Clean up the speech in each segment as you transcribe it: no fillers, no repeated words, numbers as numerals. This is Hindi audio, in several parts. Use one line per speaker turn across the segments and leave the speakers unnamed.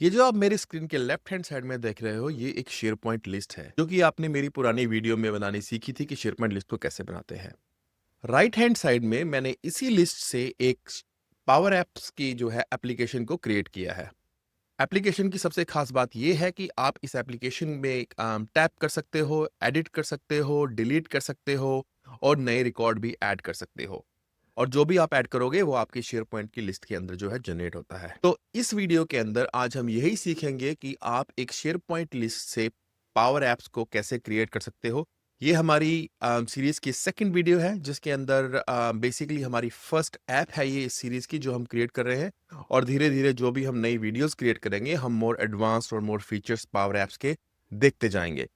ये जो आप मेरी स्क्रीन के लेफ्ट हैंड साइड में देख रहे हो, ये एक शेयर पॉइंट लिस्ट है, जो कि आपने मेरी पुरानी वीडियो में बनानी सीखी थी कि शेयर पॉइंट लिस्ट को कैसे बनाते हैं। राइट हैंड साइड में मैंने इसी लिस्ट से एक पावर एप्स की जो है एप्लीकेशन को क्रिएट किया है। एप्लीकेशन की सबसे खास बात ये है कि आप इस एप्लीकेशन में टैप कर सकते हो, एडिट कर सकते हो, डिलीट कर सकते हो और नए रिकॉर्ड भी ऐड कर सकते हो। और जो भी आप ऐड करोगे वो आपकी शेयर पॉइंट की लिस्ट के अंदर जो है जनरेट होता है। तो इस वीडियो के अंदर आज हम यही सीखेंगे कि आप एक शेयर पॉइंट लिस्ट से पावर एप्स को कैसे क्रिएट कर सकते हो। ये हमारी सीरीज की सेकंड वीडियो है, जिसके अंदर बेसिकली हमारी फर्स्ट ऐप है ये इस सीरीज की जो हम क्रिएट कर रहे हैं। और धीरे धीरे जो भी हम नई वीडियोस क्रिएट करेंगे, हम मोर एडवांस्ड और मोर फीचर्स पावर एप्स के देखते जाएंगे।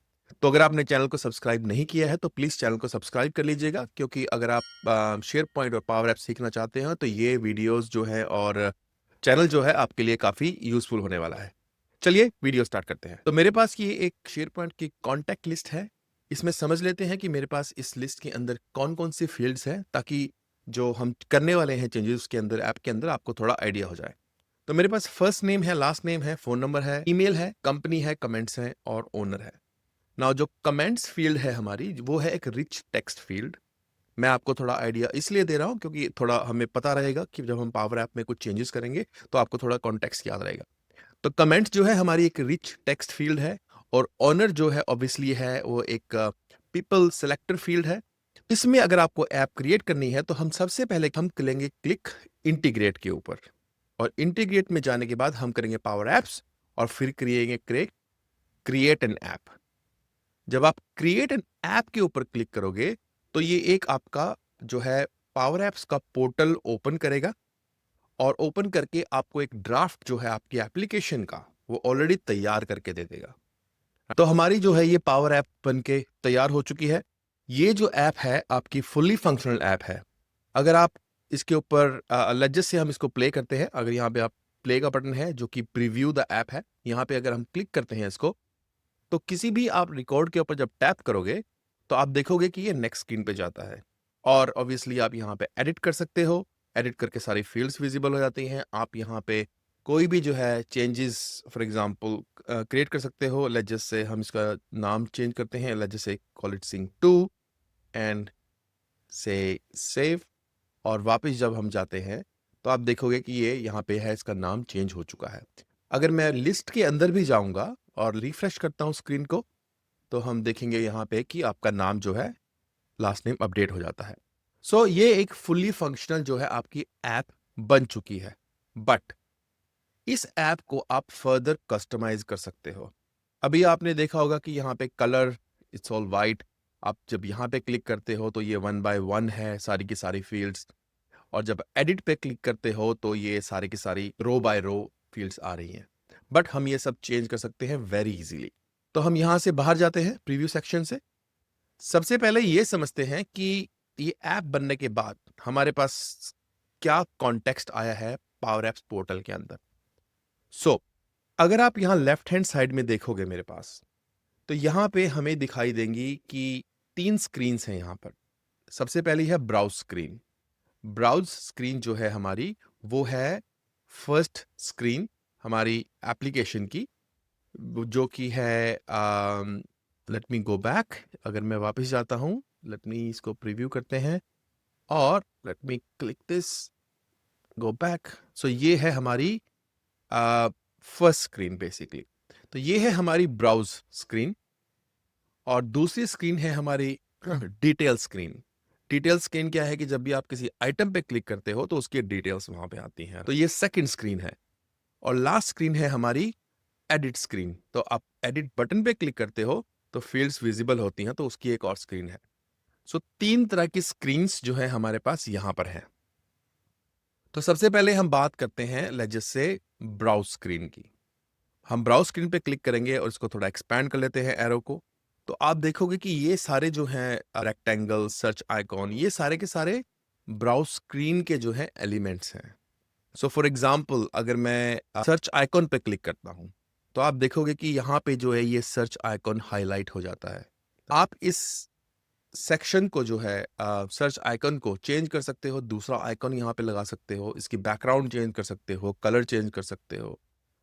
तो अगर आपने चैनल को सब्सक्राइब नहीं किया है तो प्लीज चैनल को सब्सक्राइब कर लीजिएगा, क्योंकि अगर आप शेयर पॉइंट और पावर ऐप सीखना चाहते हैं तो ये वीडियोस जो है और चैनल जो है आपके लिए काफी यूजफुल होने वाला है। चलिए वीडियो स्टार्ट करते हैं। तो मेरे पास ये एक शेयर पॉइंट की कॉन्टैक्ट लिस्ट है। इसमें समझ लेते हैं कि मेरे पास इस लिस्ट के अंदर कौन कौन सी फील्ड्स हैं, ताकि जो हम करने वाले हैं चेंजेस उसके अंदर ऐप के अंदर आपको थोड़ा आइडिया हो जाए। तो मेरे पास फर्स्ट नेम है, लास्ट नेम है, फोन नंबर है, ईमेल है, कंपनी है, कमेंट्स है और ओनर है। नाउ जो कमेंट्स फील्ड है हमारी, वो है एक रिच टेक्स्ट फील्ड। मैं आपको थोड़ा आइडिया इसलिए दे रहा हूं क्योंकि थोड़ा हमें पता रहेगा कि जब हम पावर ऐप में कुछ चेंजेस करेंगे तो आपको थोड़ा कॉन्टेक्स्ट याद रहेगा। तो कमेंट्स जो है हमारी एक रिच टेक्स्ट फील्ड है। और ऑनर जो है ऑब्वियसली है वो एक पीपल सेलेक्टर फील्ड है। इसमें अगर आपको ऐप क्रिएट करनी है तो हम सबसे पहले हम करेंगे क्लिक इंटीग्रेट के ऊपर। और इंटीग्रेट में जाने के बाद हम करेंगे पावर एप्स और फिर करिएंगे क्रिएट एन ऐप। जब आप क्रिएट एन ऐप के ऊपर क्लिक करोगे तो ये एक आपका जो है पावर एप्स का पोर्टल ओपन करेगा। और ओपन करके आपको एक ड्राफ्ट जो है आपकी एप्लीकेशन का वो ऑलरेडी तैयार करके दे देगा। तो हमारी जो है ये पावर ऐप बन के तैयार हो चुकी है। ये जो ऐप है आपकी फुल्ली फंक्शनल ऐप है। अगर आप इसके ऊपर लेट्स से हम इसको प्ले करते हैं। अगर यहाँ पे आप प्ले का बटन है जो कि प्रीव्यू द ऐप है, यहाँ पे अगर हम क्लिक करते हैं इसको, तो किसी भी आप रिकॉर्ड के ऊपर जब टैप करोगे तो आप देखोगे कि ये नेक्स्ट स्क्रीन पे जाता है। और ऑब्वियसली आप यहाँ पे एडिट कर सकते हो। एडिट करके सारी फील्ड्स विजिबल हो जाती हैं। आप यहाँ पे कोई भी जो है चेंजेस फॉर एग्जांपल क्रिएट कर सकते हो। लेट्स जस्ट से हम इसका नाम चेंज करते हैं। Let's just say call it sing 2 and say save. और वापस जब हम जाते हैं तो आप देखोगे कि ये यहाँ पे है, इसका नाम चेंज हो चुका है। अगर मैं लिस्ट के अंदर भी जाऊंगा और रिफ्रेश करता हूँ स्क्रीन को, तो हम देखेंगे यहाँ पे कि आपका नाम जो है लास्ट नेम अपडेट हो जाता है। सो ये एक फुल्ली फंक्शनल जो है आपकी ऐप बन चुकी है। बट इस ऐप को आप फर्दर कस्टमाइज कर सकते हो। अभी आपने देखा होगा कि यहाँ पे कलर इट्स ऑल वाइट। आप जब यहाँ पे क्लिक करते हो तो ये 1 बाय 1 है सारी की सारी फील्ड्स। और जब एडिट पे क्लिक करते हो तो ये सारी की सारी रो बाय रो फील्ड्स आ रही हैं। बट हम ये सब चेंज कर सकते हैं वेरी इजीली। तो हम यहां से बाहर जाते हैं प्रीव्यू सेक्शन से। सबसे पहले ये समझते हैं कि ये ऐप बनने के बाद हमारे पास क्या कॉन्टेक्स्ट आया है पावर एप्स पोर्टल के अंदर। सो अगर आप यहां लेफ्ट हैंड साइड में देखोगे मेरे पास, तो यहां पे हमें दिखाई देंगी कि 3 स्क्रीन्स हैं यहां पर। सबसे पहली है ब्राउज स्क्रीन। ब्राउज स्क्रीन जो है हमारी, वो है फर्स्ट स्क्रीन हमारी एप्लीकेशन की, जो कि है लेट मी गो बैक। अगर मैं वापस जाता हूं, लेट मी इसको प्रीव्यू करते हैं और let me click this, go back. So ये है हमारी फर्स्ट स्क्रीन बेसिकली। तो ये है हमारी ब्राउज स्क्रीन। और दूसरी स्क्रीन है हमारी डिटेल स्क्रीन। डिटेल स्क्रीन क्या है कि जब भी आप किसी आइटम पे क्लिक करते हो तो उसकी डिटेल्स वहां पे आती हैं। तो ये सेकंड स्क्रीन है। और लास्ट स्क्रीन है हमारी एडिट स्क्रीन। तो आप एडिट बटन पे क्लिक करते हो तो फील्ड्स विजिबल होती हैं, तो उसकी एक और स्क्रीन है। सो 3 तरह की स्क्रीन्स जो है हमारे पास यहां पर है। तो सबसे पहले हम बात करते हैं लेट्स से ब्राउज स्क्रीन की। हम ब्राउज स्क्रीन पे क्लिक करेंगे और इसको थोड़ा एक्सपैंड कर लेते हैं एरो को। तो आप देखोगे कि ये सारे जो हैं रेक्टेंगल, सर्च आइकॉन, ये सारे के सारे ब्राउज स्क्रीन के जो है एलिमेंट्स हैं। सो फॉर एग्जांपल अगर मैं सर्च आइकॉन पे क्लिक करता हूं, तो आप देखोगे कि यहाँ पे जो है ये सर्च आइकॉन हाईलाइट हो जाता है। आप इस सेक्शन को जो है सर्च आइकन को चेंज कर सकते हो, दूसरा आइकन यहाँ पे लगा सकते हो, इसकी बैकग्राउंड चेंज कर सकते हो, कलर चेंज कर सकते हो।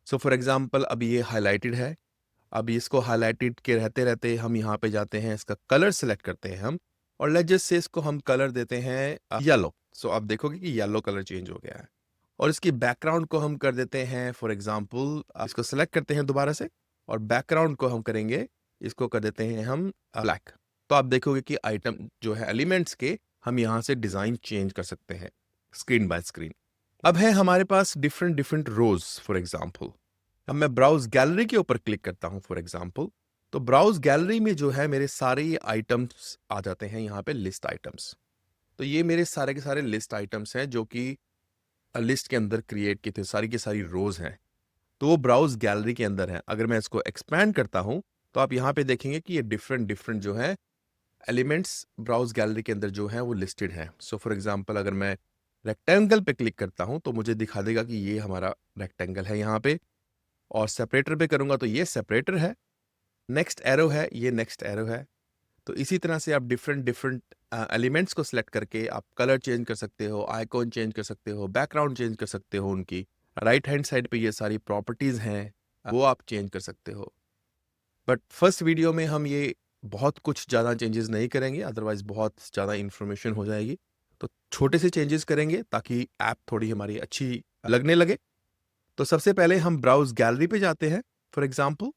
सो फॉर एग्जांपल अब ये हाइलाइटेड है। अब इसको हाइलाइटेड के रहते रहते हम यहाँ पे जाते हैं, इसका कलर सेलेक्ट करते हैं हम, और लेट्स जस्ट से इसको हम कलर देते हैं येलो। सो आप देखोगे कि येलो कलर चेंज हो गया है। और इसकी बैकग्राउंड को हम कर देते हैं, फॉर एग्जांपल इसको सेलेक्ट करते हैं दोबारा से, और बैकग्राउंड को हम करेंगे, इसको कर देते हैं हम ब्लैक। तो आप देखोगे कि आइटम जो है एलिमेंट्स के, हम यहाँ से डिजाइन चेंज कर सकते हैं स्क्रीन बाय स्क्रीन। अब है हमारे पास different different rows. For example अब मैं ब्राउज गैलरी के ऊपर क्लिक करता हूं फॉर एग्जांपल, तो ब्राउज गैलरी में जो है मेरे सारे ये आइटम्स आ जाते हैं यहाँ पे, लिस्ट आइटम्स। तो ये मेरे सारे के सारे लिस्ट आइटम्स हैं जो कि लिस्ट के अंदर क्रिएट किए थे, सारी की सारी रोज हैं। तो वो ब्राउज गैलरी के अंदर है। अगर मैं इसको एक्सपैंड करता हूं तो आप यहाँ पे देखेंगे कि ये डिफरेंट डिफरेंट जो है एलिमेंट्स ब्राउज गैलरी के अंदर जो है वो लिस्टेड है। सो फॉर एग्जांपल अगर मैं रेक्टेंगल पे क्लिक करता हूं तो मुझे दिखा देगा कि ये हमारा रेक्टेंगल है यहाँ पे, और सेपरेटर पे करूंगा तो ये सेपरेटर है, नेक्स्ट एरो है, ये नेक्स्ट एरो है। तो इसी तरह से आप डिफरेंट डिफरेंट एलिमेंट्स को सिलेक्ट करके आप कलर चेंज कर सकते हो, आइकॉन चेंज कर सकते हो, बैकग्राउंड चेंज कर सकते हो उनकी। राइट हैंड साइड पे ये सारी प्रॉपर्टीज हैं, वो आप चेंज कर सकते हो। बट फर्स्ट वीडियो में हम ये बहुत कुछ ज़्यादा चेंजेस नहीं करेंगे, अदरवाइज बहुत ज़्यादा इंफॉर्मेशन हो जाएगी। तो छोटे से चेंजेस करेंगे ताकि ऐप थोड़ी हमारी अच्छी लगने लगे। तो सबसे पहले हम ब्राउज गैलरी पे जाते हैं फॉर एग्जांपल,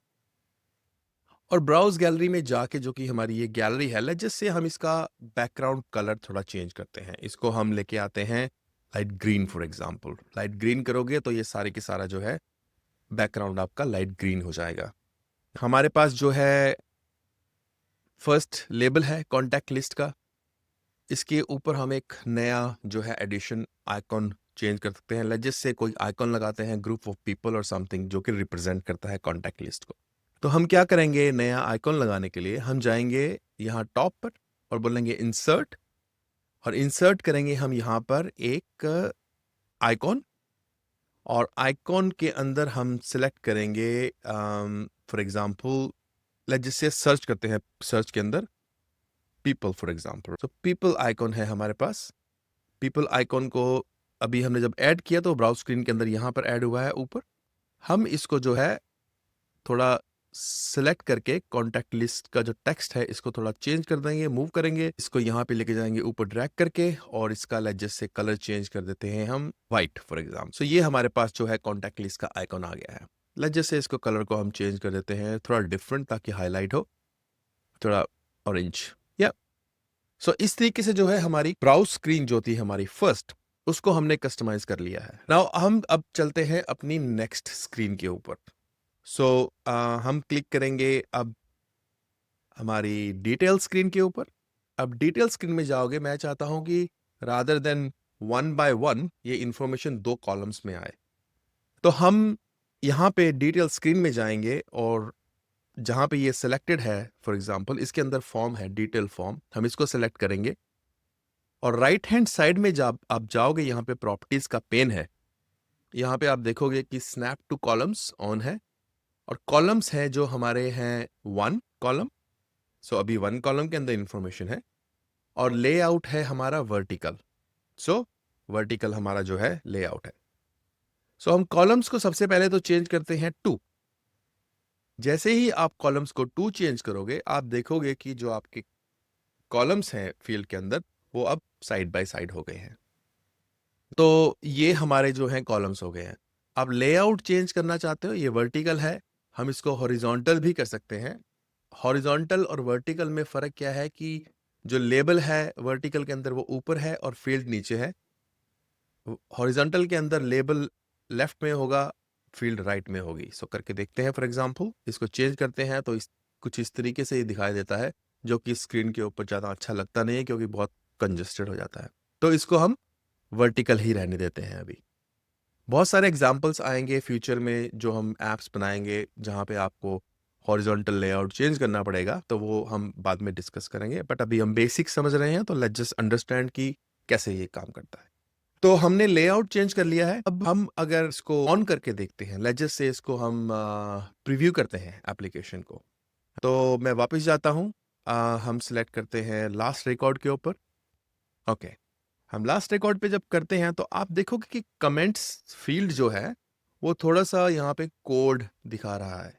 और ब्राउज गैलरी में जाके जो कि हमारी ये गैलरी है, लेट्स जस्ट से हम इसका बैकग्राउंड कलर थोड़ा चेंज करते हैं। इसको हम लेके आते हैं light green for example. Light green करोगे तो ये सारे के सारा जो है बैकग्राउंड आपका लाइट ग्रीन हो जाएगा। हमारे पास जो है फर्स्ट लेबल है कॉन्टैक्ट लिस्ट का, इसके ऊपर हम एक नया जो है एडिशन आइकॉन चेंज कर सकते हैं। लेट्स जस्ट से कोई आइकॉन लगाते हैं, ग्रुप ऑफ पीपल और समथिंग, जो कि रिप्रेजेंट करता है कॉन्टैक्ट लिस्ट को। तो हम क्या करेंगे, नया आइकॉन लगाने के लिए हम जाएंगे यहाँ टॉप पर और बोलेंगे इंसर्ट, और इंसर्ट करेंगे हम यहाँ पर एक आइकॉन, और आइकॉन के अंदर हम सिलेक्ट करेंगे फॉर एग्जांपल लेट्स जस्ट से सर्च करते हैं, सर्च के अंदर पीपल फॉर एग्जांपल। तो पीपल आइकॉन है हमारे पास। पीपल आइकॉन को अभी हमने जब ऐड किया तो ब्राउज स्क्रीन के अंदर यहाँ पर ऐड हुआ है ऊपर। हम इसको जो है थोड़ा सिलेक्ट करके कॉन्टैक्ट लिस्ट का जो टेक्स्ट है इसको थोड़ा चेंज कर देंगे, मूव करेंगे, इसको यहाँ पे लेके जाएंगे ऊपर ड्रैग करके, और इसका लेट्स से कलर चेंज कर देते हैं हम व्हाइट फॉर एग्जाम्पल। सो ये हमारे पास जो है कॉन्टैक्ट लिस्ट का आइकॉन आ गया है। लेट्स से इसको कलर को हम चेंज कर देते हैं थोड़ा डिफरेंट, ताकि हाईलाइट हो, थोड़ा ऑरेंज या। सो इस तरीके से जो है हमारी ब्राउज स्क्रीन जो थी हमारी फर्स्ट, उसको हमने कस्टमाइज कर लिया है। नाउ हम अब चलते हैं अपनी नेक्स्ट स्क्रीन के ऊपर। सो हम क्लिक करेंगे अब हमारी डिटेल स्क्रीन के ऊपर। अब डिटेल स्क्रीन में जाओगे, मैं चाहता हूं कि rather than one by one ये इंफॉर्मेशन दो कॉलम्स में आए। तो हम यहाँ पे डिटेल स्क्रीन में जाएंगे, और जहां पे ये सिलेक्टेड है फॉर एग्जांपल इसके अंदर फॉर्म है डिटेल फॉर्म, हम इसको सेलेक्ट करेंगे, और राइट हैंड साइड में जब आप जाओगे यहाँ पे प्रॉपर्टीज का पेन है, यहाँ पे आप देखोगे कि स्नैप टू कॉलम्स ऑन है, और कॉलम्स हैं जो हमारे हैं वन कॉलम। सो अभी वन कॉलम के अंदर इंफॉर्मेशन है, और लेआउट है हमारा वर्टिकल। सो वर्टिकल हमारा जो है लेआउट है। सो हम कॉलम्स को सबसे पहले तो चेंज करते हैं टू। जैसे ही आप कॉलम्स को टू चेंज करोगे, आप देखोगे कि जो आपके कॉलम्स हैं फील्ड के अंदर वो अब साइड बाय साइड हो गए हैं। तो ये हमारे जो हैं कॉलम्स हो गए हैं। अब लेआउट चेंज करना चाहते हो, ये वर्टिकल है, हम इसको हॉरिजॉन्टल भी कर सकते हैं। हॉरिजॉन्टल और वर्टिकल में फर्क क्या है कि जो लेबल है वर्टिकल के अंदर वो ऊपर है और फील्ड नीचे है। हॉरिजॉन्टल के अंदर लेबल लेफ्ट में होगा, फील्ड राइट में होगी। सो करके देखते हैं। फॉर एग्जांपल इसको चेंज करते हैं तो कुछ इस तरीके से ये दिखाई देता है, जो कि स्क्रीन के ऊपर ज़्यादा अच्छा लगता नहीं है क्योंकि बहुत कंजस्टेड हो जाता है। तो इसको हम वर्टिकल ही रहने देते हैं अभी। बहुत सारे एग्जाम्पल्स आएंगे फ्यूचर में जो हम एप्स बनाएंगे जहाँ पे आपको हॉरिजॉन्टल लेआउट चेंज करना पड़ेगा, तो वो हम बाद में डिस्कस करेंगे। बट अभी हम बेसिक समझ रहे हैं, तो लेट्स जस्ट अंडरस्टैंड कि कैसे ये काम करता है। तो हमने लेआउट चेंज कर लिया है। अब हम अगर इसको ऑन करके देखते हैं, लेट्स जस्ट से इसको हम प्रीव्यू करते हैं एप्लीकेशन को। तो मैं वापस जाता हूँ, हम सिलेक्ट करते हैं लास्ट रिकॉर्ड के ऊपर। ओके, हम लास्ट रिकॉर्ड पे जब करते हैं तो आप देखोगे कि कमेंट्स फील्ड जो है वो थोड़ा-सा यहाँ पे कोड दिखा रहा है।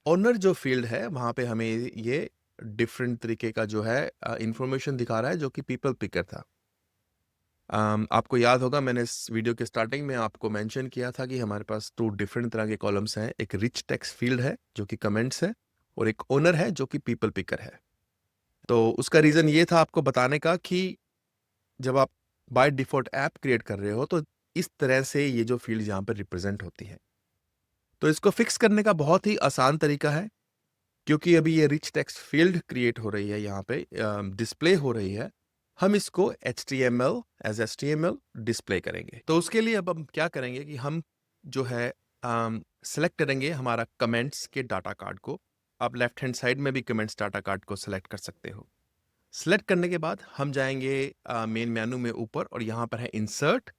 ओनर जो फ़ील्ड है, वहाँ पे हमें ये डिफरेंट तरीके का जो है इन्फॉर्मेशन दिखा रहा है, जो कि पीपल पिकर था। आपको याद होगा, मैंने इस वीडियो के स्टार्टिंग में आपको मेंशन किया था कि हमारे पास 2 डिफरेंट तरह के कॉलम्स हैं। एक रिच टेक्स्ट फ़ील्ड है, जो कि कमेंट्स है, और एक ओनर है, जो कि पीपल पिकर है। तो उसका रीज़न ये था आपको बताने का कि जब आप बाय डिफ़ॉल्ट ऐप क्रिएट कर रहे हो, तो इस तरह से ये जो फ़ील्ड्स यहाँ पे रिप्रेज़ेंट होती हैं। तो इसको फ़िक्स करने का बहुत ही आसान तरीका है, क्योंकि अभी ये रिच टेक्स्ट फ़ील्ड क्रिएट हो रही है यहाँ पे, डिस्प्ले हो रही है। हम इसको एचटीएमएल एज़ एचटीएमएल डिस्प्ले करेंगे। तो उसके लिए अब हम क्या करेंगे कि हम जो है सेलेक्ट करेंगे हमारा कमेंट्स के डाटा कार्ड को। आप लेफ्ट हैंड साइड में भी कमेंट्स डाटा कार्ड को सेलेक्ट कर सकते हो। सेलेक्ट करने के बाद हम जाएँगे मेन मेनू में ऊपर, और यहाँ पर है इंसर्ट,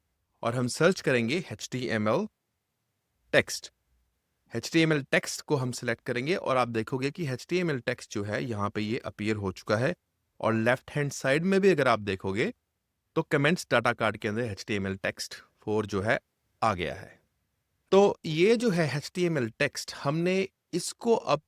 और हम सर्च करेंगे एचटीएमएल टेक्स्ट। एचटीएमएल टेक्स्ट को हम सेलेक्ट करेंगे, और आप देखोगे कि एचटीएमएल टेक्स्ट जो है यहाँ पे ये अपीयर हो चुका है, और लेफ्ट हैंड साइड में भी अगर आप देखोगे तो कमेंट्स डाटा कार्ड के अंदर एचटीएमएल टेक्स्ट 4 जो है आ गया है। तो ये जो है एचटीएमएल टेक्स्ट, हमने इसको अब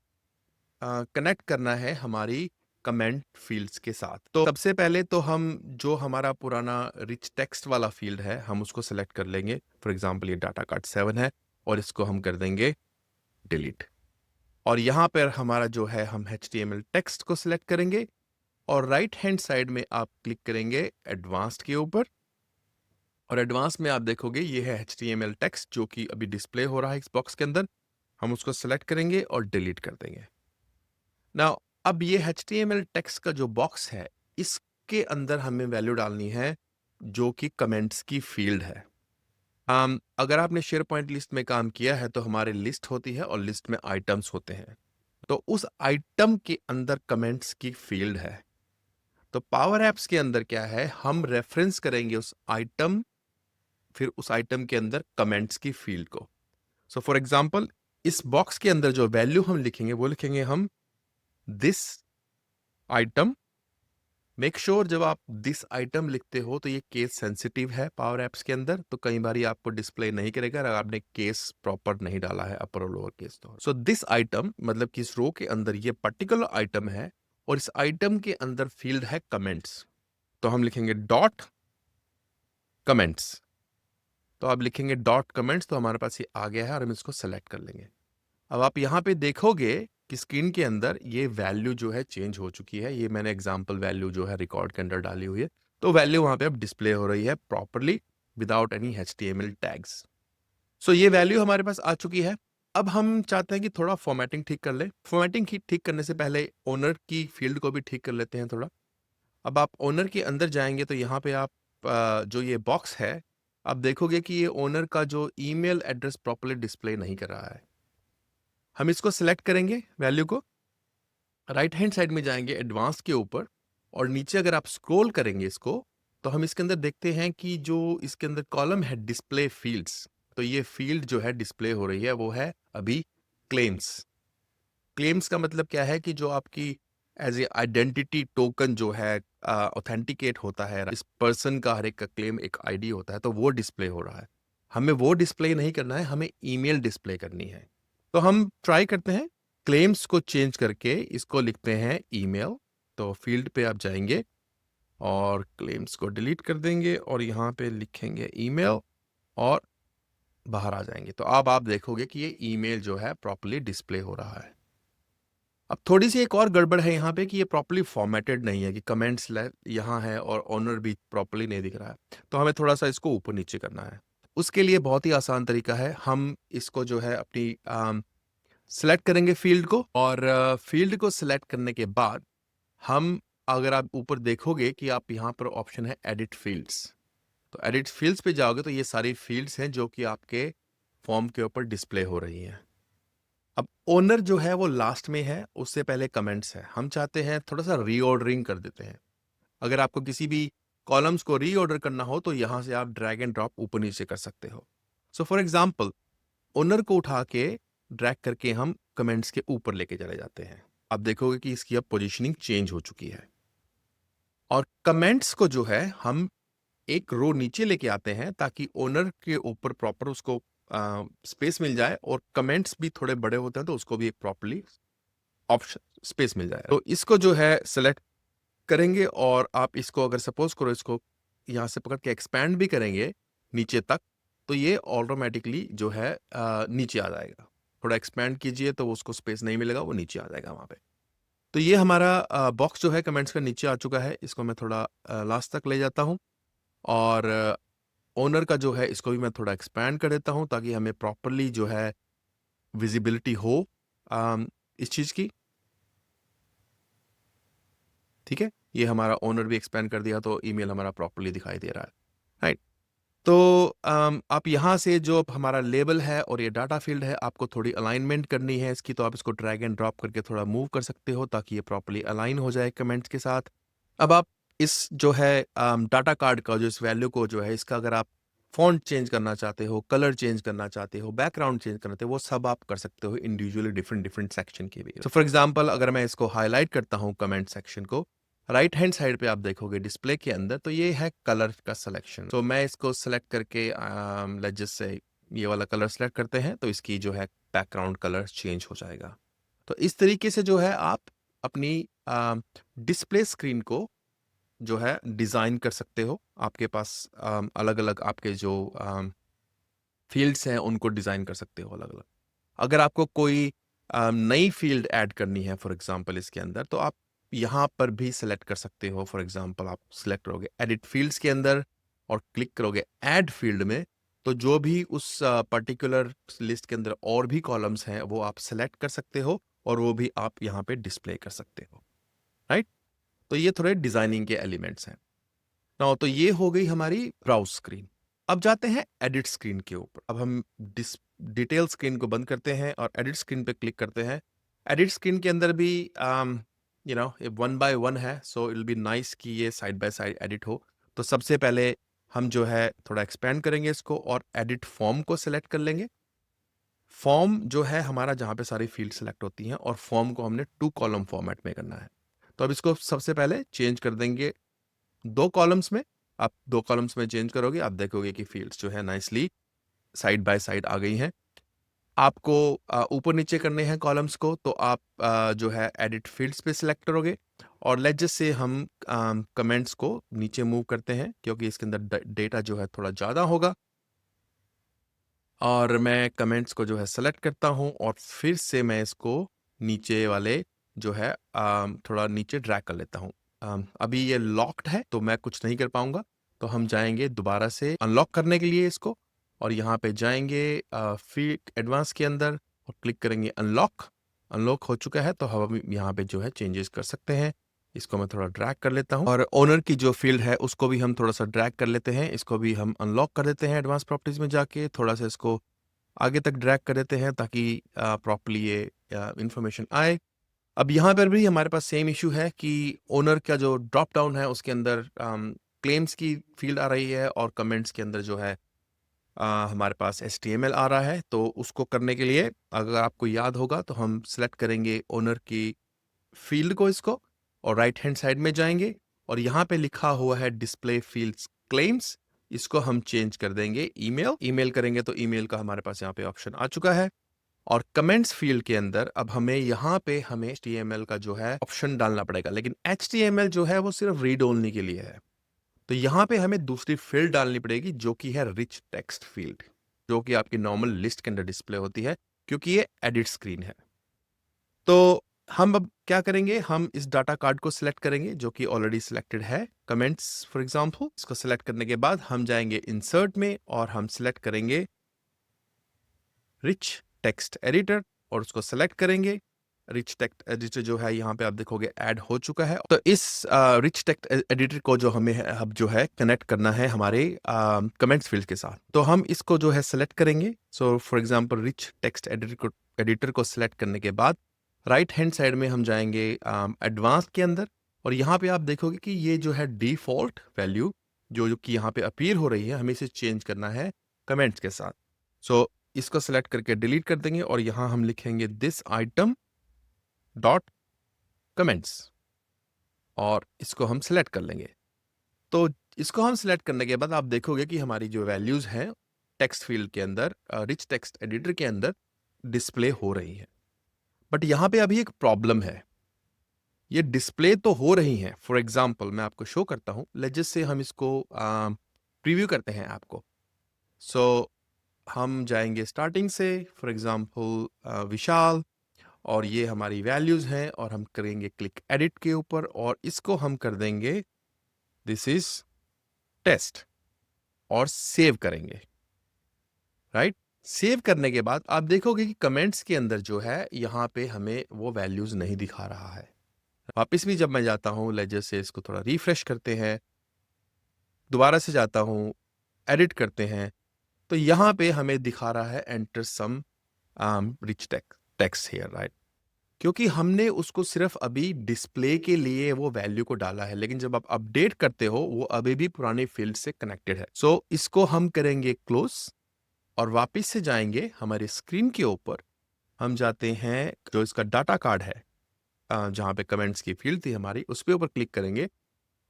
कनेक्ट करना है हमारी कमेंट फील्ड्स के साथ। तो सबसे पहले तो हम जो हमारा पुराना रिच टेक्स्ट वाला फील्ड है, हम उसको सेलेक्ट कर लेंगे। फॉर एग्जांपल ये डाटा कार्ड 7 है, और इसको हम कर देंगे डिलीट। और यहाँ पर हमारा जो है, हम एचटीएमएल टेक्स्ट को सिलेक्ट करेंगे, और राइट हैंड साइड में आप क्लिक करेंगे एडवांस्ड के ऊपर, और एडवांस में आप देखोगे ये है एचटीएमएल टेक्स्ट, जो कि अभी डिस्प्ले हो रहा है इस बॉक्स के अंदर। हम उसको सेलेक्ट करेंगे और डिलीट कर देंगे। नाउ अब ये एचटीएमएल टेक्स्ट का जो बॉक्स है, इसके अंदर हमें वैल्यू डालनी है, जो कि कमेंट्स की फील्ड है। अगर आपने शेयर पॉइंट लिस्ट में काम किया है, तो हमारी लिस्ट होती है, और लिस्ट में आइटम्स होते हैं। तो उस आइटम के अंदर कमेंट्स की फील्ड है। तो पावर ऐप्स के अंदर क्या है, हम रेफरेंस करेंगे उस आइटम, फिर उस आइटम के अंदर कमेंट्स की फील्ड को। सो फॉर एग्जांपल, इस बॉक्स के अंदर जो वैल्यू हम लिखेंगे, वो लिखेंगे हम दिस आइटम। मेक श्योर जब आप दिस आइटम लिखते हो तो ये केस सेंसिटिव है पावर ऐप्स के अंदर, तो कई बार आपको डिस्प्ले नहीं करेगा अगर आपने केस प्रॉपर नहीं डाला है, अपर और लोअर केस। तो सो दिस आइटम मतलब कि इस रो के अंदर ये पर्टिकुलर आइटम है, और इस आइटम के अंदर फील्ड है कमेंट्स। तो हम लिखेंगे डॉट कमेंट्स। तो आप लिखेंगे डॉट कमेंट्स, तो हमारे पास ये आ गया है, और हम इसको सेलेक्ट कर लेंगे। अब आप यहाँ पे देखोगे कि स्क्रीन के अंदर ये वैल्यू जो है चेंज हो चुकी है। ये मैंने एग्जांपल वैल्यू जो है रिकॉर्ड के अंदर डाली हुई है, तो वैल्यू वहाँ पे अब डिस्प्ले हो रही है properly without any HTML tags. So ये वैल्यू हमारे पास आ चुकी है। अब हम चाहते हैं कि थोड़ा फॉर्मेटिंग ठीक कर ले। फॉर्मेटिंग ठीक करने से पहले ओनर की फील्ड को भी ठीक कर लेते हैं थोड़ा। अब आप ओनर के अंदर जाएंगे, तो यहाँ पे आप जो ये बॉक्स है, आप देखोगे कि ये ओनर का जो ईमेल एड्रेस प्रॉपर्ली डिस्प्ले नहीं कर रहा है। हम इसको सिलेक्ट करेंगे वैल्यू को, राइट हैंड साइड में जाएंगे एडवांस के ऊपर, और नीचे अगर आप स्क्रॉल करेंगे इसको, तो हम इसके अंदर देखते हैं कि जो इसके अंदर कॉलम है डिस्प्ले फील्ड्स, तो ये फील्ड जो है डिस्प्ले हो रही है, वो है अभी क्लेम्स। क्लेम्स का मतलब क्या है कि जो आपकी एज ए आइडेंटिटी टोकन जो है ऑथेंटिकेट होता है, इस पर्सन का हर एक का क्लेम एक आईडी होता है, तो वो डिस्प्ले हो रहा है। हमें वो डिस्प्ले नहीं करना है, हमें ईमेल डिस्प्ले करनी है। तो हम ट्राई करते हैं, क्लेम्स को चेंज करके इसको लिखते हैं ईमेल। तो फील्ड पे आप जाएंगे और क्लेम्स को डिलीट कर देंगे, और यहाँ पे लिखेंगे ईमेल, और बाहर आ जाएंगे। तो अब आप देखोगे कि ये ईमेल जो है प्रॉपर्ली डिस्प्ले हो रहा है। अब थोड़ी सी एक और गड़बड़ है यहाँ पे कि ये प्रॉपर्ली फॉर्मेटेड नहीं है, कि कमेंट्स यहाँ है और ऑनर भी प्रॉपर्ली नहीं दिख रहा है। तो हमें थोड़ा सा इसको ऊपर नीचे करना है। उसके लिए बहुत ही आसान तरीका है, हम इसको जो है अपनी सेलेक्ट करेंगे फील्ड को, और फील्ड को सेलेक्ट करने के बाद हम, अगर आप ऊपर देखोगे कि आप यहाँ पर ऑप्शन है एडिट फील्ड्स, तो एडिट फील्ड्स पे जाओगे तो ये सारी फील्ड्स हैं जो कि आपके फॉर्म के ऊपर डिस्प्ले हो रही हैं। अब ओनर जो है वो लास्ट में है, उससे पहले कमेंट्स है। हम चाहते हैं थोड़ा सा रीऑर्डरिंग कर देते हैं। अगर आपको किसी भी कॉलम्स को रीऑर्डर करना हो, तो यहाँ से आप ड्रैग एंड ड्रॉप ऊपर नीचे कर सकते हो। सो फॉर एग्जाम्पल, ओनर को उठा के ड्रैग करके हम कमेंट्स के ऊपर लेके चले जाते हैं। आप देखोगे कि इसकी अब पोजीशनिंग चेंज हो चुकी है। और कमेंट्स को जो है हम एक रो नीचे लेके आते हैं, ताकि ओनर के ऊपर प्रॉपर उसको स्पेस मिल जाए और कमेंट्स भी थोड़े बड़े होते हैं तो उसको भी एक प्रॉपर्ली ऑप्शन स्पेस मिल जाए। तो इसको जो है सेलेक्ट करेंगे और आप इसको अगर सपोज करो इसको यहाँ से पकड़ के एक्सपैंड भी करेंगे नीचे तक, तो ये ऑटोमेटिकली जो है नीचे आ जाएगा। थोड़ा एक्सपैंड कीजिए तो उसको स्पेस नहीं मिलेगा, वो नीचे आ जाएगा वहाँ पे। तो ये हमारा बॉक्स जो है कमेंट्स का नीचे आ चुका है। इसको मैं थोड़ा लास्ट तक ले जाता हूँ और ओनर का जो है इसको भी मैं थोड़ा एक्सपैंड कर देता हूँ ताकि हमें प्रॉपरली जो है विजिबिलिटी हो इस चीज़ की। ठीक है, ये हमारा ओनर भी एक्सपैंड कर दिया तो ईमेल हमारा प्रॉपरली दिखाई दे रहा है, राइट। तो आप यहाँ से जो हमारा लेबल है और ये डाटा फील्ड है, आपको थोड़ी अलाइनमेंट करनी है इसकी, तो आप इसको ड्रैग एंड ड्रॉप करके थोड़ा मूव कर सकते हो ताकि ये प्रॉपरली अलाइन हो जाए कमेंट्स के साथ। अब आप इस जो है डाटा कार्ड का जो इस वैल्यू को जो है इसका अगर आप फॉन्ट चेंज करना चाहते हो, कलर चेंज करना चाहते हो, बैकग्राउंड चेंज करना चाहते हो, वो सब आप कर सकते हो इंडिविजुअली डिफरेंट डिफरेंट सेक्शन के भी। सो फॉर एग्जांपल अगर मैं इसको हाईलाइट करता हूँ कमेंट सेक्शन को, राइट हैंड साइड पे आप देखोगे डिस्प्ले के अंदर, तो ये है कलर का सिलेक्शन। तो मैं इसको सेलेक्ट करके लेट्स जस्ट से ये वाला कलर सेलेक्ट करते हैं तो इसकी जो है बैकग्राउंड कलर चेंज हो जाएगा। तो इस तरीके से जो है आप अपनी डिस्प्ले स्क्रीन को जो है डिज़ाइन कर सकते हो। आपके पास अलग-अलग आपके जो फील्ड्स हैं उनको डिज़ाइन कर सकते हो अलग-अलग। अगर आपको कोई नई फील्ड ऐड करनी है फॉर एग्जांपल इसके अंदर, तो आप यहाँ पर भी सेलेक्ट कर सकते हो। फॉर एग्जांपल आप सेलेक्ट करोगे एडिट फील्ड्स के अंदर और क्लिक करोगे ऐड फील्ड में, तो जो भी उस पर्टिकुलर लिस्ट के अंदर और भी कॉलम्स हैं वो आप सेलेक्ट कर सकते हो और वो भी आप यहाँ पे डिस्प्ले कर सकते हो, राइट। तो ये थोड़े डिजाइनिंग के एलिमेंट्स हैं। नाउ तो ये हो गई हमारी ब्राउज स्क्रीन। अब जाते हैं एडिट स्क्रीन के ऊपर। अब हम डिटेल स्क्रीन को बंद करते हैं और एडिट स्क्रीन पे क्लिक करते हैं। एडिट स्क्रीन के अंदर भी ये वन बाय वन है, so it will be nice कि ये साइड बाय साइड एडिट हो। तो सबसे पहले हम जो है थोड़ा एक्सपेंड करेंगे इसको और एडिट फॉर्म को सिलेक्ट कर लेंगे। फॉर्म जो है हमारा जहाँ पे सारी फील्ड सेलेक्ट होती हैं और फॉर्म को हमने 2 कॉलम फॉर्मेट में करना है। तो अब इसको सबसे पहले चेंज कर देंगे 2 कॉलम्स में। आप 2 कॉलम्स में चेंज करोगे, आप देखोगे कि फील्ड्स जो है नाइसली साइड बाय साइड आ गई हैं। आपको ऊपर नीचे करने हैं कॉलम्स को, तो आप जो है एडिट फील्ड्स पे सिलेक्ट करोगे और लेट्स जस्ट से हम कमेंट्स को नीचे मूव करते हैं क्योंकि इसके अंदर डेटा जो है थोड़ा ज़्यादा होगा। और मैं कमेंट्स को जो है सेलेक्ट करता हूँ और फिर से मैं इसको नीचे वाले जो है थोड़ा नीचे ड्रैग कर लेता हूँ। अभी ये लॉक्ड है तो मैं कुछ नहीं कर पाऊंगा, तो हम जाएंगे दोबारा से अनलॉक करने के लिए इसको और यहाँ पे जाएंगे फील्ड एडवांस के अंदर और क्लिक करेंगे अनलॉक। अनलॉक हो चुका है तो हम यहाँ पे जो है चेंजेस कर सकते हैं। इसको मैं थोड़ा ड्रैग कर लेता हूँ और ओनर की जो फील्ड है उसको भी हम थोड़ा सा ड्रैग कर लेते हैं। इसको भी हम अनलॉक कर देते हैं एडवांस प्रॉपर्टीज में जाके, थोड़ा सा इसको आगे तक ड्रैग कर देते हैं ताकि प्रॉपरली ये इंफॉर्मेशन आए। अब यहाँ पर भी हमारे पास सेम इशू है कि ओनर का जो ड्रॉप डाउन है उसके अंदर क्लेम्स की फील्ड आ रही है और कमेंट्स के अंदर जो है हमारे पास HTML आ रहा है। तो उसको करने के लिए अगर आपको याद होगा तो हम सिलेक्ट करेंगे ओनर की फील्ड को इसको और राइट हैंड साइड में जाएंगे और यहाँ पे लिखा हुआ है डिस्प्ले फील्ड्स क्लेम्स, इसको हम चेंज कर देंगे ईमेल। ईमेल करेंगे तो ईमेल का हमारे पास यहाँ पे ऑप्शन आ चुका है और कमेंट्स फील्ड के अंदर अब हमें यहाँ पे हमें HTML का जो है ऑप्शन डालना पड़ेगा, लेकिन HTML जो है वो सिर्फ रीड ओनली के लिए है। तो यहाँ पे हमें दूसरी फील्ड डालनी पड़ेगी जो कि है रिच टेक्स्ट फील्ड, जो कि आपकी नॉर्मल लिस्ट के अंदर डिस्प्ले होती है क्योंकि ये एडिट स्क्रीन है। तो हम अब क्या करेंगे, हम इस डाटा कार्ड को सिलेक्ट करेंगे जो कि ऑलरेडी सिलेक्टेड है कमेंट्स फॉर एग्जांपल। इसको सिलेक्ट करने के बाद हम जाएंगे इंसर्ट में और हम सिलेक्ट करेंगे रिच टेक्स्ट एडिटर और उसको सेलेक्ट करेंगे। रिच टेक्स्ट एडिटर जो है यहाँ पे आप देखोगे ऐड हो चुका है। तो इस रिच टेक्स्ट एडिटर को जो हमें अब जो है कनेक्ट करना है हमारे कमेंट्स फील्ड के साथ, तो हम इसको जो है सेलेक्ट करेंगे। So for example rich text editor को सेलेक्ट करने के बाद राइट हैंड साइड में हम जाएंगे एडवांस के अंदर और यहाँ पे आप देखोगे कि ये जो है डिफॉल्ट वैल्यू जो कि यहाँ पे अपीयर हो रही है, हमें इसे चेंज करना है कमेंट्स के साथ। सो इसको सेलेक्ट करके डिलीट कर देंगे और यहाँ हम लिखेंगे दिस आइटम डॉट कमेंट्स और इसको हम सेलेक्ट कर लेंगे। तो इसको हम सेलेक्ट करने के बाद आप देखोगे कि हमारी जो वैल्यूज हैं टेक्स्ट फील्ड के अंदर, रिच टेक्स्ट एडिटर के अंदर डिस्प्ले हो रही है। बट यहाँ पे अभी एक प्रॉब्लम है। ये डिस्प्ले तो हो रही हैं। फॉर एग्जाम्पल मैं आपको शो करता हूँ। लेट्स जस्ट से हम इसको प्रीव्यू करते हैं ऐप को। सो हम जाएंगे स्टार्टिंग से, फॉर एग्जाम्पल विशाल, और ये हमारी वैल्यूज हैं, और हम करेंगे क्लिक एडिट के ऊपर और इसको हम कर देंगे दिस इज टेस्ट और सेव करेंगे। राइट, सेव करने के बाद आप देखोगे कि कमेंट्स के अंदर जो है यहाँ पे हमें वो वैल्यूज नहीं दिखा रहा है। वापस भी जब मैं जाता हूँ, लेजर से इसको थोड़ा रिफ्रेश करते हैं, दोबारा से जाता हूँ, एडिट करते हैं, तो यहाँ पे हमें दिखा रहा है enter some rich text here, right. क्योंकि हमने उसको सिर्फ अभी डिस्प्ले के लिए वो वैल्यू को डाला है, लेकिन जब आप अपडेट करते हो वो अभी भी पुराने फील्ड से कनेक्टेड है। सो इसको हम करेंगे क्लोज और वापस से जाएंगे हमारे स्क्रीन के ऊपर। हम जाते हैं जो इसका डाटा कार्ड है, जहाँ पे कमेंट्स की फील्ड थी हमारी, उस पे ऊपर क्लिक करेंगे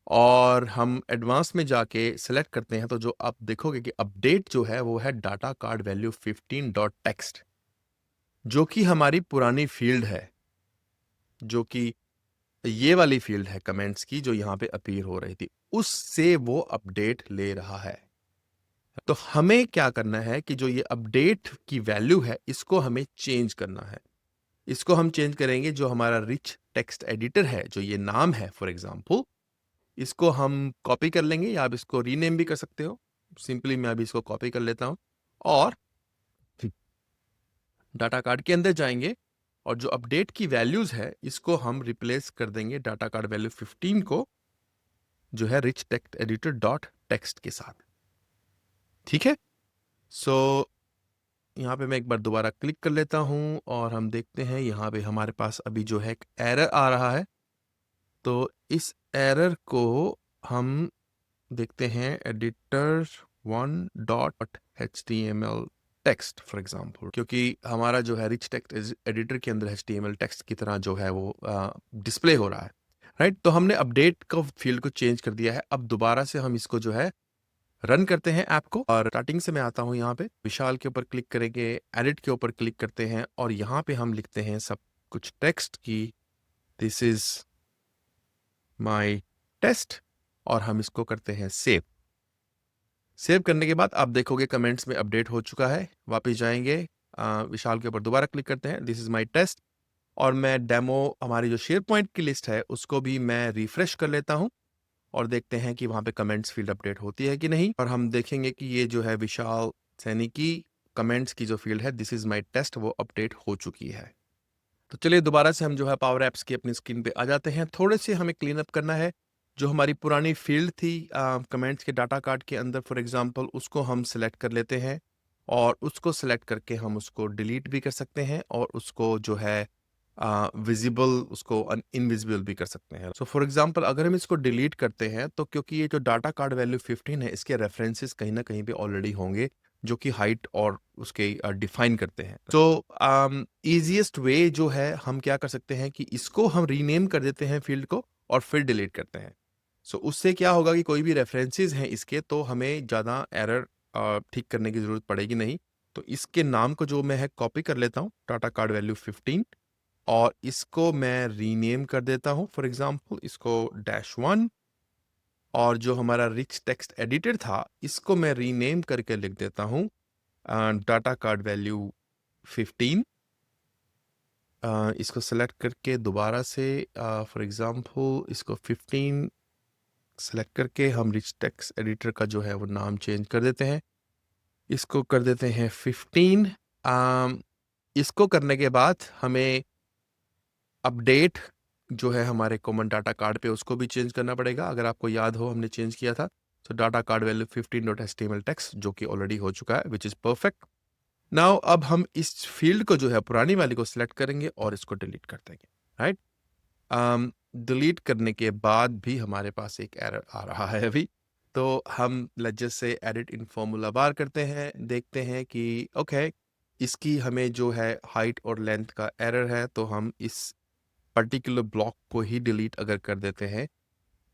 और हम एडवांस में जाके सिलेक्ट करते हैं। तो जो आप देखोगे कि अपडेट जो है वो है data card value 15 dot text, जो कि हमारी पुरानी फील्ड है, जो कि ये वाली फील्ड है कमेंट्स की, जो यहाँ पे अपीयर हो रही थी, उससे वो अपडेट ले रहा है। तो हमें क्या करना है कि जो ये अपडेट की वैल्यू है इसको हमें चेंज करना है। इसको हम चेंज करेंगे, जो हमारा रिच टेक्स्ट एडिटर है, जो ये नाम है फॉर एग्जांपल, इसको हम कॉपी कर लेंगे, या आप इसको रीनेम भी कर सकते हो। सिंपली मैं अभी इसको कॉपी कर लेता हूं और डाटा कार्ड के अंदर जाएंगे और जो अपडेट की वैल्यूज है इसको हम रिप्लेस कर देंगे डाटा कार्ड वैल्यू 15 को, जो है rich text editor dot text के साथ। ठीक है, सो यहाँ पे मैं एक बार दोबारा क्लिक कर लेता हूँ और हम देखते हैं यहाँ पे हमारे पास अभी जो है एक एरर आ रहा है। तो इस एरर को हम देखते हैं editor 1.html text for example, क्योंकि हमारा जो है रिच टेक्स्ट एडिटर के अंदर HTML टेक्स्ट की तरह जो है वो डिस्प्ले हो रहा है। राइट, तो हमने अपडेट का फील्ड को चेंज कर दिया है। अब दोबारा से हम इसको जो है रन करते हैं ऐप को, और स्टार्टिंग से मैं आता हूं यहाँ पे विशाल के ऊपर क्लिक करेंगे, एडिट के ऊपर क्लिक करते हैं और यहाँ पे हम लिखते हैं सब कुछ टेक्स्ट की दिस इज माय टेस्ट, और हम इसको करते हैं सेव। सेव करने के बाद आप देखोगे कमेंट्स में अपडेट हो चुका है। वापस जाएंगे, विशाल के ऊपर दोबारा क्लिक करते हैं, दिस इज माय टेस्ट, और मैं डेमो हमारी जो शेयर पॉइंट की लिस्ट है उसको भी मैं रिफ्रेश कर लेता हूं और देखते हैं कि वहां पे कमेंट्स फील्ड अपडेट होती है कि नहीं। और हम देखेंगे कि ये जो है विशाल सैनी की कमेंट्स की जो फील्ड है दिस इज माय टेस्ट, वो अपडेट हो चुकी है। तो चलिए दोबारा से हम जो है पावर एप्स की अपनी स्क्रीन पे आ जाते हैं। थोड़े से हमें क्लीन अप करना है। जो हमारी पुरानी फील्ड थी कमेंट्स के डाटा कार्ड के अंदर फॉर एग्जांपल, उसको हम सिलेक्ट कर लेते हैं और उसको सिलेक्ट करके हम उसको डिलीट भी कर सकते हैं और उसको जो है विजिबल, उसको इनविजिबल भी कर सकते हैं। सो फॉर एग्जांपल अगर हम इसको डिलीट करते हैं तो क्योंकि ये जो डाटा कार्ड वैल्यू 15 है इसके रेफरेंसेस कहीं ना कहीं पे ऑलरेडी होंगे जो कि हाइट और उसके डिफाइन करते हैं। तो इजीएस्ट वे जो है हम क्या कर सकते हैं कि इसको हम रीनेम कर देते हैं फील्ड को और फिर डिलीट करते हैं। सो उससे क्या होगा कि कोई भी रेफरेंसेस हैं इसके, तो हमें ज़्यादा एरर ठीक करने की ज़रूरत पड़ेगी नहीं। तो इसके नाम को जो मैं है कॉपी कर लेता हूँ, डाटा कार्ड वैल्यू 15, और इसको मैं रीनेम कर देता हूँ फॉर एग्जांपल इसको -1, और जो हमारा रिच टेक्स्ट एडिटर था इसको मैं रीनेम करके लिख देता हूँ डाटा कार्ड वैल्यू 15। इसको सेलेक्ट करके दोबारा से फॉर एग्जांपल इसको 15 सेलेक्ट करके हम रिच टेक्स्ट एडिटर का जो है वो नाम चेंज कर देते हैं, इसको कर देते हैं 15। इसको करने के बाद हमें अपडेट जो है हमारे कॉमन डाटा कार्ड पे उसको भी चेंज करना पड़ेगा। अगर आपको याद हो हमने चेंज किया था, तो data card value 15.html text जो कि ऑलरेडी हो चुका है विच इज परफेक्ट। नाउ अब हम इस फील्ड को जो है पुरानी वाली को सिलेक्ट करेंगे और इसको डिलीट कर देंगे। राइट, डिलीट करने के बाद भी हमारे पास एक एरर आ रहा है अभी। तो हम let's say edit in formula bar करते हैं, देखते हैं कि ओके इसकी हमें जो है हाइट और लेंथ का एरर है, तो हम इस पर्टिकुलर ब्लॉक को ही डिलीट अगर कर देते हैं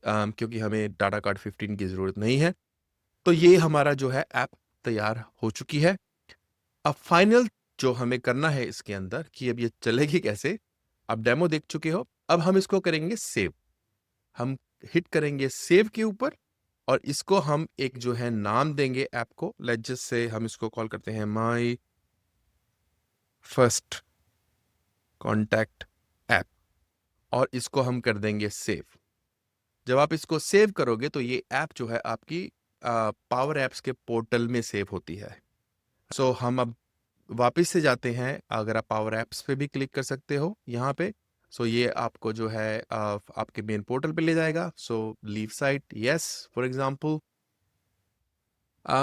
क्योंकि हमें डाटा कार्ड 15 की ज़रूरत नहीं है, तो ये हमारा जो है ऐप तैयार हो चुकी है। अब फाइनल जो हमें करना है इसके अंदर कि अब ये चलेगी कैसे, आप डेमो देख चुके हो, अब हम इसको करेंगे सेव। हम हिट करेंगे सेव के ऊपर और इसको हम एक जो है नाम देंगे ऐप को। लेट्स जस्ट से हम इसको कॉल करते हैं माय फर्स्ट कॉन्टैक्ट ऐप और इसको हम कर देंगे सेव। जब आप इसको सेव करोगे तो ये ऐप जो है आपकी पावर ऐप्स के पोर्टल में सेव होती है। सो हम अब वापस से जाते हैं, अगर आप पावर ऐप्स पे भी क्लिक कर सकते हो यहाँ पे। सो ये आपको जो है आपके मेन पोर्टल पे ले जाएगा। So leave site yes for example.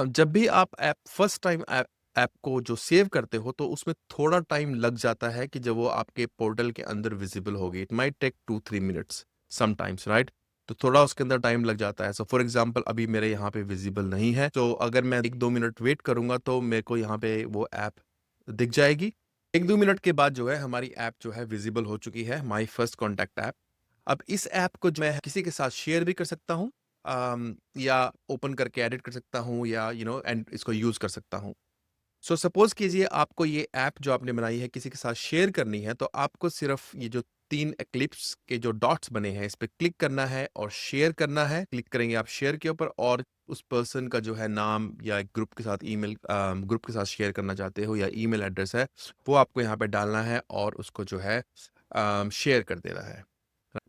जब भी आप app first time app app को जो सेव करते हो तो उसमें थोड़ा टाइम लग जाता है कि जब वो आपके पोर्टल के अंदर विजिबल होगी। It might take 2-3 minutes sometimes, right? तो थोड़ा उसके अंदर टाइम लग जाता है। सो फॉर एग्जांपल अभी मेरे यहाँ पे विजिबल नहीं है, तो अगर मैं 1-2 मिनट वेट करूंगा तो मेरे को यहाँ पे वो ऐप दिख जाएगी। 1-2 मिनट के बाद जो है हमारी ऐप जो है विजिबल हो चुकी है, माई फर्स्ट कॉन्टैक्ट ऐप। अब इस ऐप को जो मैं किसी के साथ शेयर भी कर सकता हूँ, या ओपन करके एडिट कर सकता हूँ, या एंड इसको यूज कर सकता हूँ। सो सपोज कीजिए आपको ये ऐप जो आपने बनाई है किसी के साथ शेयर करनी है, तो आपको सिर्फ ये जो 3 एक्लिप्स के जो डॉट्स बने हैं इस पे क्लिक करना है और शेयर करना है। क्लिक करेंगे आप शेयर के ऊपर और उस पर्सन का जो है नाम या एक ग्रुप के साथ ईमेल, ग्रुप के साथ शेयर करना चाहते हो या ईमेल एड्रेस है, वो आपको यहाँ पे डालना है और उसको जो है शेयर कर देना है।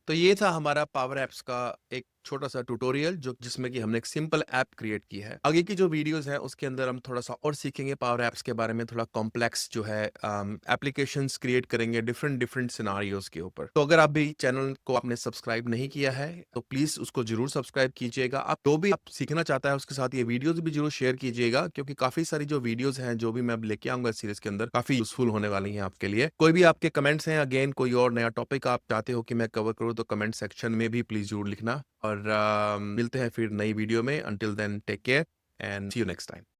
तो ये था हमारा पावर एप्स का एक छोटा-सा ट्यूटोरियल जो जिसमें कि हमने एक सिंपल ऐप क्रिएट की है। आगे की जो वीडियोज़ हैं उसके अंदर हम थोड़ा-सा और सीखेंगे पावर एप्स के बारे में, थोड़ा कॉम्प्लेक्स जो है एप्लीकेशंस क्रिएट करेंगे डिफरेंट सिनेरियोज़ के ऊपर। तो अगर आप भी चैनल को आपने सब्सक्राइब नहीं किया है तो प्लीज़ उसको ज़रूर सब्सक्राइब कीजिएगा। आप जो भी आप सीखना चाहता है उसके साथ ये वीडियोज़ भी ज़रूर शेयर कीजिएगा, क्योंकि काफ़ी सारी जो वीडियोज़ हैं, जो भी मैं अब लेके आऊँगा इस सीरीज़ के अंदर, काफ़ी यूज़फुल होने वाली हैं आपके लिए। कोई भी आपके कमेंट्स हैं, अगेन कोई और नया टॉपिक आप चाहते हो कि मैं कवर करूँ तो कमेंट सेक्शन में भी प्लीज़ ज़रूर लिखना। और मिलते हैं फिर नई वीडियो में। Until then take care and see you next time.